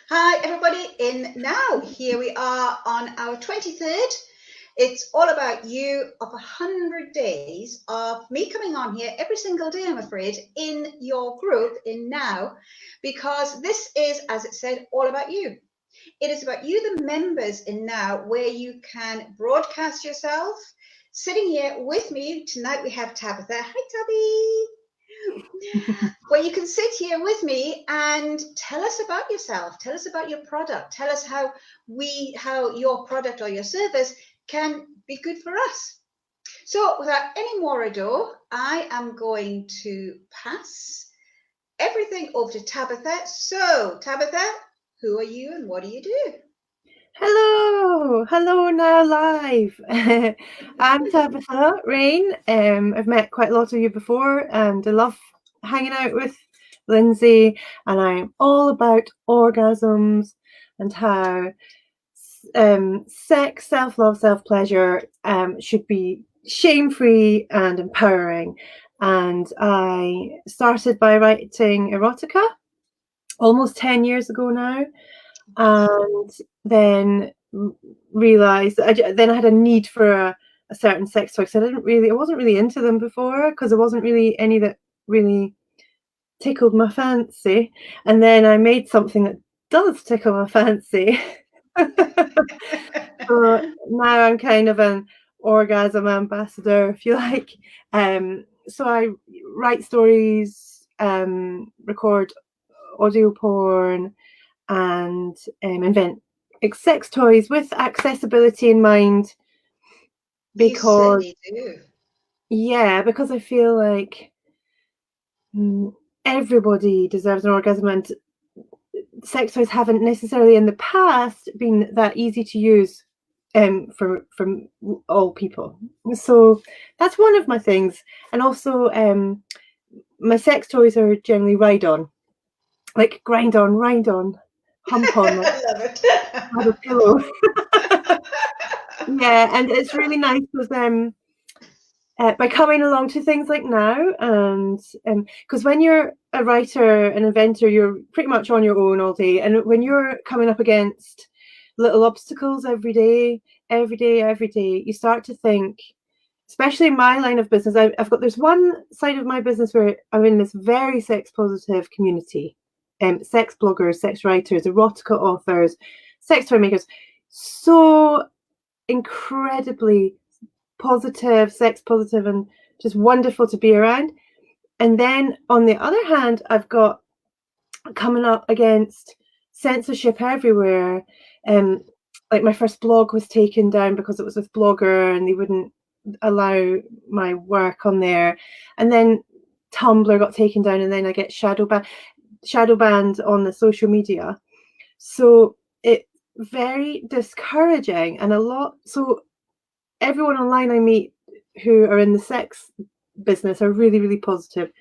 Hi, everybody, in now. Here we are on our 23rd. It's all about you of 100 days of me coming on here every single day, I'm afraid, in your group in now, because this is, as it said, all about you. It is about you, the members in now, where you can broadcast yourself. Sitting here with me tonight, we have Tabitha. Hi, Tabby. Where you can sit here with me and tell us about yourself, tell us about your product, tell us how your product or your service can be good for us. So without any more ado, I am going to pass everything over to Tabitha. So Tabitha, who are you and what do you do? Hello now live. I'm Tabitha Rayne. I've met quite a lot of you before and I love hanging out with Lindsay, and I'm all about orgasms and how sex, self-love, self-pleasure should be shame-free and empowering. And I started by writing erotica almost 10 years ago now, and then realized then I had a need for a certain sex toy, because I wasn't really into them before, because there wasn't really any that really tickled my fancy, and then I made something that does tickle my fancy. So now I'm kind of an orgasm ambassador, if you like. So I write stories, record audio porn, and invent sex toys with accessibility in mind, You because certainly do. because I feel like everybody deserves an orgasm, and sex toys haven't necessarily in the past been that easy to use from all people. So that's one of my things. And also my sex toys are generally ride on, like grind on, hump on, like I love it. have a pillow. Yeah, and it's really nice because by coming along to things like now, and because when you're a writer, an inventor, you're pretty much on your own all day, and when you're coming up against little obstacles every day, you start to think, especially in my line of business, there's one side of my business where I'm in this very sex positive community, sex bloggers, sex writers, erotica authors, sex toy makers, so incredibly positive, sex positive, and just wonderful to be around. And then on the other hand, I've got coming up against censorship everywhere. Like my first blog was taken down because it was with Blogger and they wouldn't allow my work on there. And then Tumblr got taken down, and then I get shadow banned on the social media. So it's very discouraging, and so everyone online I meet who are in the sex business are really, really positive.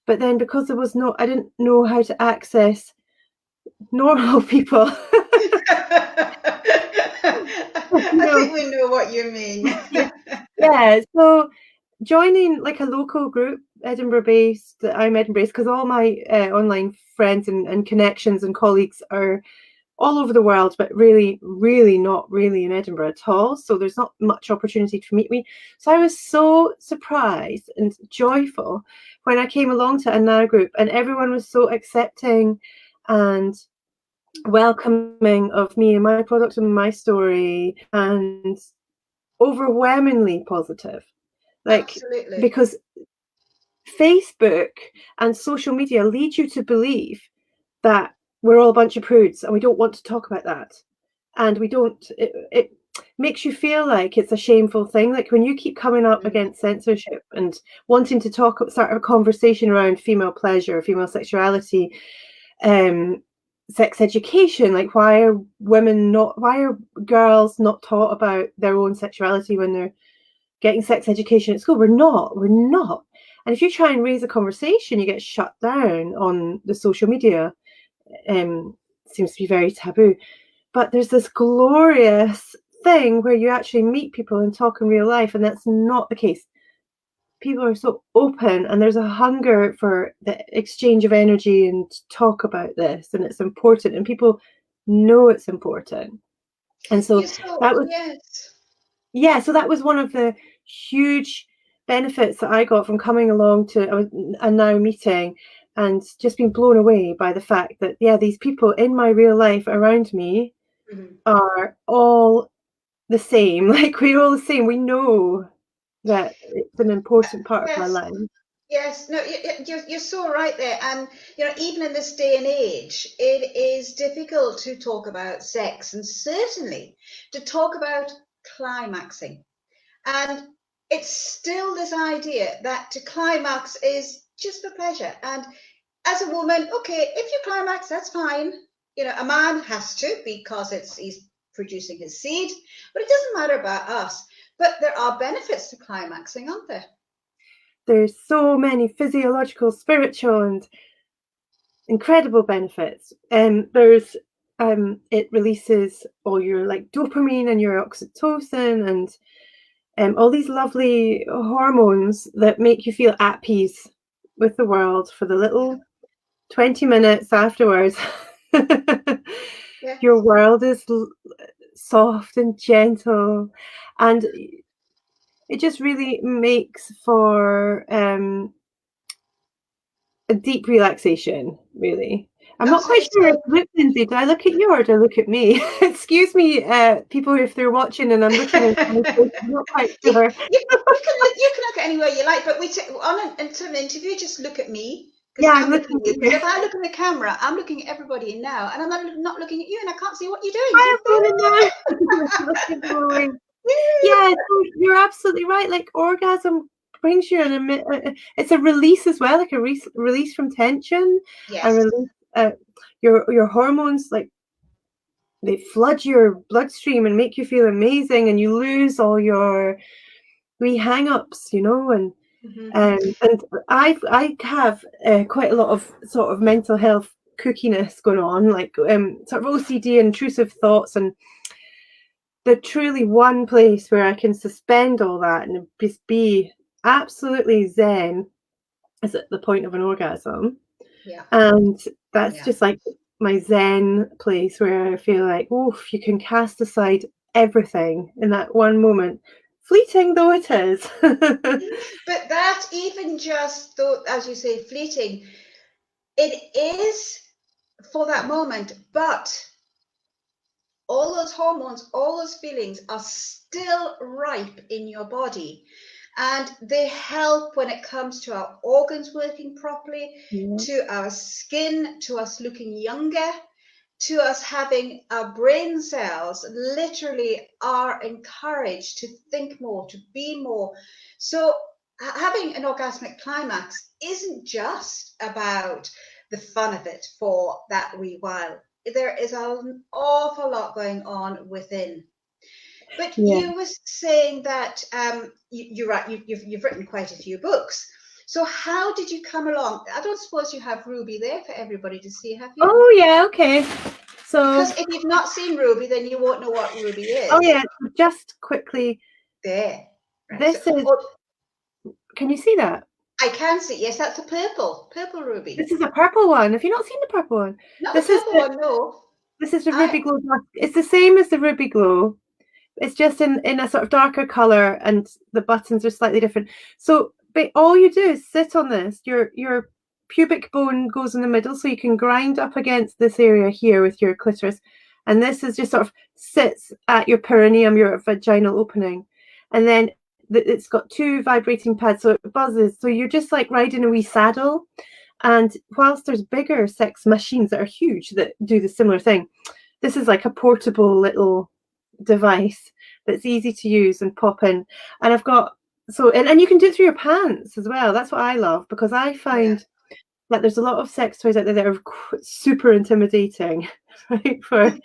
But then because I didn't know how to access normal people. I think we know what you mean. Yeah, so joining like a local group, Edinburgh based, I'm Edinburgh based, because all my online friends and connections and colleagues are all over the world, but really, really not really in Edinburgh at all. So there's not much opportunity to meet me. So I was so surprised and joyful when I came along to a Now group, and everyone was so accepting and welcoming of me and my product and my story, and overwhelmingly positive. Like, Absolutely. because Facebook and social media lead you to believe that we're all a bunch of prudes and we don't want to talk about that. And it makes you feel like it's a shameful thing. Like when you keep coming up against censorship and wanting to start a conversation around female pleasure, female sexuality, sex education, like why are girls not taught about their own sexuality when they're getting sex education at school? We're not. And if you try and raise a conversation, you get shut down on the social media. Seems to be very taboo. But there's this glorious thing where you actually meet people and talk in real life, and that's not the case. People are so open, and there's a hunger for the exchange of energy and talk about this, and it's important. And people know it's important. And so So, that was, yes. yeah, so that was one of the huge benefits that I got from coming along to a now meeting, and just being blown away by the fact that, yeah, these people in my real life around me Mm-hmm. are all the same. Like, we're all the same. We know that it's an important part of our Yes. life. Yes, no, you're so right there. And, even in this day and age, it is difficult to talk about sex, and certainly to talk about climaxing. And it's still this idea that to climax is just for pleasure. And as a woman, okay, if you climax, that's fine. A man has to, because he's producing his seed, but it doesn't matter about us. But there are benefits to climaxing, aren't there? There's so many physiological, spiritual, and incredible benefits. And there's it releases all your like dopamine and your oxytocin and all these lovely hormones that make you feel at peace with the world for the little 20 minutes afterwards. Yes. Your world is soft and gentle, and it just really makes for a deep relaxation, really. I'm not quite sure if look, Lindsay, do I look at you or do I look at me? Excuse me, people, if they're watching and I'm looking in funny places, I'm not quite sure. You can look anywhere you like, but on an interview, just look at me, because Yeah, I'm I'm looking looking at you. at Because you. if I look in the camera, I'm looking at everybody now, and I'm not looking at you, and I can't see what you're doing. Hi, So, everyone, now. Looking away. Yeah, so you're absolutely right. Like, orgasm brings you it's a release as well, like a release from tension, and yes. release your hormones, like they flood your bloodstream and make you feel amazing, and you lose all your wee hang-ups, and Mm-hmm. and I have quite a lot of sort of mental health kookiness going on, like sort of OCD, intrusive thoughts, and the truly one place where I can suspend all that and just be absolutely zen is at the point of an orgasm. Yeah. And that's Yeah. just like my zen place where I feel like, oof, you can cast aside everything in that one moment, fleeting though it is. But that, even just though, as you say, fleeting, it is for that moment, but all those hormones, all those feelings are still ripe in your body. And they help when it comes to our organs working properly, Yeah. to our skin, to us looking younger, to us having our brain cells literally are encouraged to think more, to be more. So having an orgasmic climax isn't just about the fun of it for that wee while. There is an awful lot going on within. But Yeah. you were saying that you're right. You've written quite a few books. So how did you come along? I don't suppose you have Ruby there for everybody to see, have you? Oh yeah, okay. So Because if you've not seen Ruby, then you won't know what Ruby oh is. yeah, just quickly, There, right. So, this is, oh, can you see that? I can see. Yes, that's a purple Ruby. This is a purple one. Have you not seen the purple one? Not the This is purple the one, no. this is the I Ruby Glow Dusk. It's the same as the Ruby Glow. It's just in a sort of darker color, and the buttons are slightly different. So, but all you do is sit on this. Your pubic bone goes in the middle, so you can grind up against this area here with your clitoris, and this is just sort of sits at your perineum, your vaginal opening, and then it's got two vibrating pads, so it buzzes. So you're just like riding a wee saddle. And whilst there's bigger sex machines that are huge that do the similar thing, this is like a portable little device that's easy to use and pop in. And I've got and you can do it through your pants as well. That's what I love, because I yeah. find that there's a lot of sex toys out there that are super intimidating, right? For like,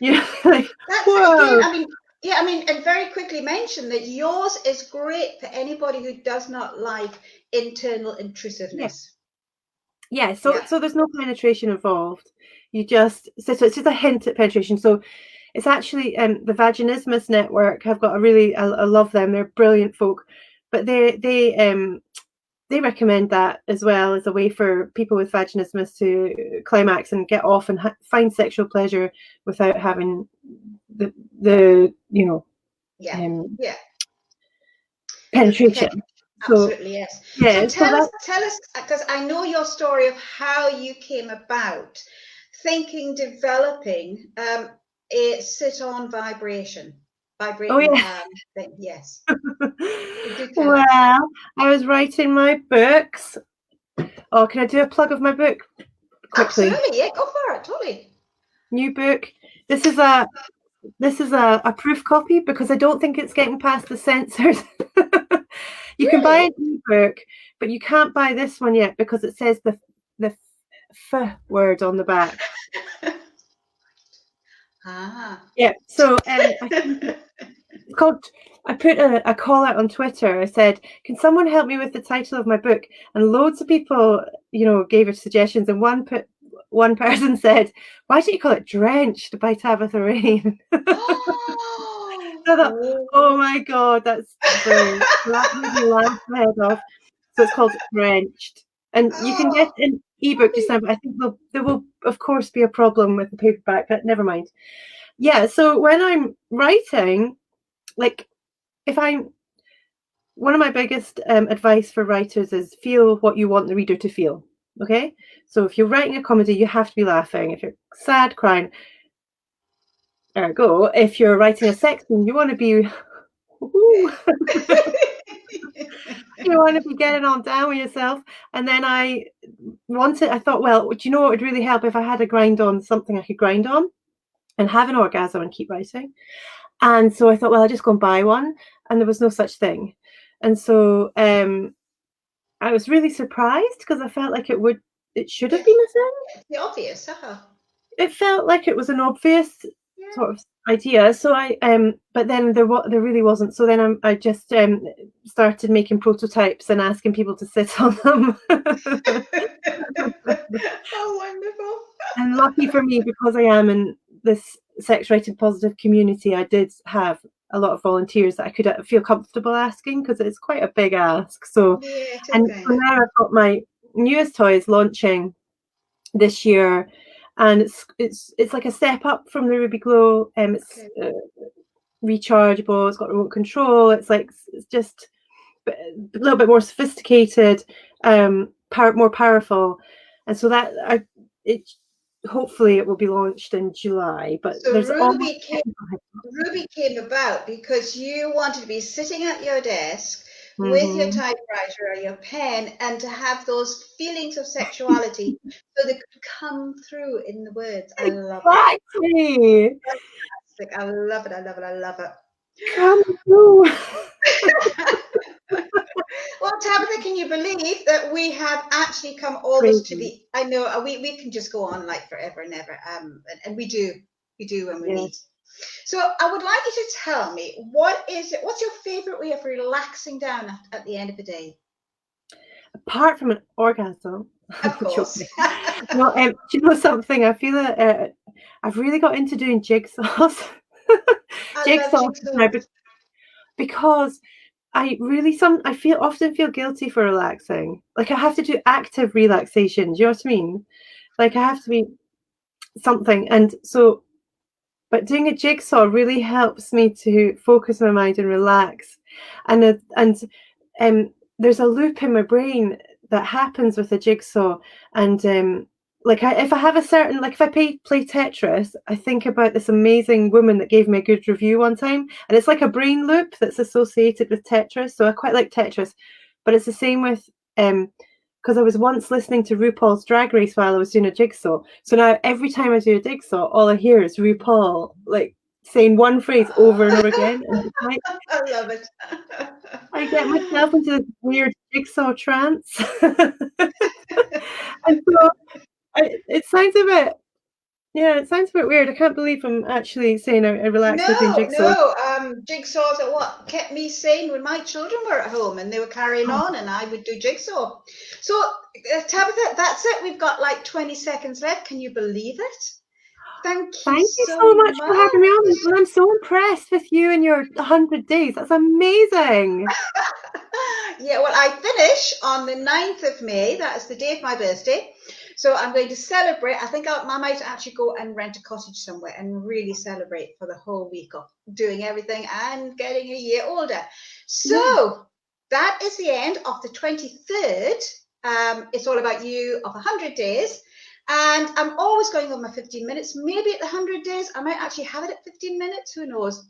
That's again. whoa. I mean, yeah. I mean, and very quickly mention that yours is great for anybody who does not like internal Yeah. intrusiveness. Yeah, so Yeah. there's no penetration involved. You just so it's just a hint at penetration. So it's actually the Vaginismus Network have got I love them. They're brilliant folk, but they they recommend that as well as a way for people with vaginismus to climax and get off and find sexual pleasure without having the penetration. Absolutely, yes. Yeah, so tell us, because I know your story of how you came about developing a sit-on vibrating thing. Yes. Well, I was writing my books. Oh, can I do a plug of my book quickly? Absolutely, yeah, go for it, totally. New book. This is a proof copy because I don't think it's getting past the censors. You can buy an ebook, but you can't buy this one yet because it says the f word on the back. Yeah, so I think it's called. I put a call out on Twitter. I said, "Can someone help me with the title of my book?" And loads of people, gave us suggestions. And one person said, "Why don't you call it Drenched by Tabitha Rayne?" So I thought, oh my God, that's brilliant. That made me laugh my head off. So it's called Drenched. And you can get an ebook just now, but I think there will, of course, be a problem with the paperback, but never mind. Yeah, so when I'm writing, like, one of my biggest advice for writers is feel what you want the reader to feel, okay? So if you're writing a comedy, you have to be laughing. If you're sad, crying. Ergo, if you're writing a sex scene, you want to be you want to be getting on down with yourself. And then I thought, well, do you know what would really help if I had a grind on something I could grind on and have an orgasm and keep writing? And so I thought, well, I'll just go and buy one. And there was no such thing. And so I was really surprised because I felt like it should have been a thing. The obvious, It felt like it was an obvious sort of idea. So but then there really wasn't. So then I just started making prototypes and asking people to sit on them. Oh, wonderful. And lucky for me, because I am in this sex writing positive community, I did have a lot of volunteers that I could feel comfortable asking, because it's quite a big ask. So, so now I've got my newest toys launching this year, and it's like a step up from the Ruby Glow. It's rechargeable. It's got remote control. It's just a little bit more sophisticated, more powerful, and so that hopefully it will be launched in July. But so there's Ruby came about because you wanted to be sitting at your desk with your typewriter or your pen, and to have those feelings of sexuality so they could come through in the words. I love it. Fantastic. I love it. I love it. I love it. Come through. Well, Tabitha, can you believe that we have actually come almost to the? I know we can just go on like forever and ever, and we do when we meet. So I would like you to tell me what's your favorite way of relaxing down at the end of the day? Apart from an orgasm, of course. Well, do you know something? I feel that I've really got into doing jigsaws. Jigsaws because I often feel guilty for relaxing. Like I have to do active relaxation. Do you know what I mean? Like I have to be something. And so, but doing a jigsaw really helps me to focus my mind and relax. And there's a loop in my brain that happens with a jigsaw. And if I have if I play Tetris, I think about this amazing woman that gave me a good review one time, and it's like a brain loop that's associated with Tetris. So I quite like Tetris, but it's the same with because I was once listening to RuPaul's Drag Race while I was doing a jigsaw. So now every time I do a jigsaw, all I hear is RuPaul saying one phrase over and over again. And I love it. I get myself into this weird jigsaw trance. And so it sounds a bit weird. I can't believe I'm actually saying I relax with doing jigsaw. Jigsaws are what kept me sane when my children were at home and they were carrying on, and I would do jigsaw. So Tabitha, that's it. We've got like 20 seconds left. Can you believe it? Thank you Thank you so so much much. for having me on. And I'm so impressed with you and your 100 days. That's amazing. Yeah, well, I finish on the 9th of May. That's the day of my birthday. So I'm going to celebrate. I think I might actually go and rent a cottage somewhere and really celebrate for the whole week of doing everything and getting a year older. So that is the end of the 23rd. It's all about you of 100 days. And I'm always going on my 15 minutes. Maybe at the 100 days, I might actually have it at 15 minutes. Who knows?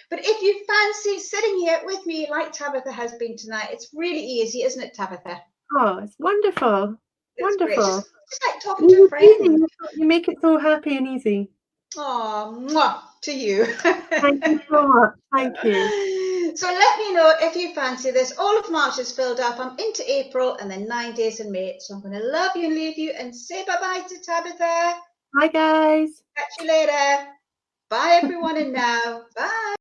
But if you fancy sitting here with me like Tabitha has been tonight, it's really easy, isn't it, Tabitha? Oh, it's wonderful. It's great. Wonderful. Just like talking to a friend. You make it so happy and easy. Oh, mwah, to you. Thank you so much. Thank you. So let me know if you fancy this. All of March is filled up. I'm into April and then 9 days in May. So I'm going to love you and leave you and say bye-bye to Tabitha. Bye, guys. Catch you later. Bye, everyone, and now. Bye.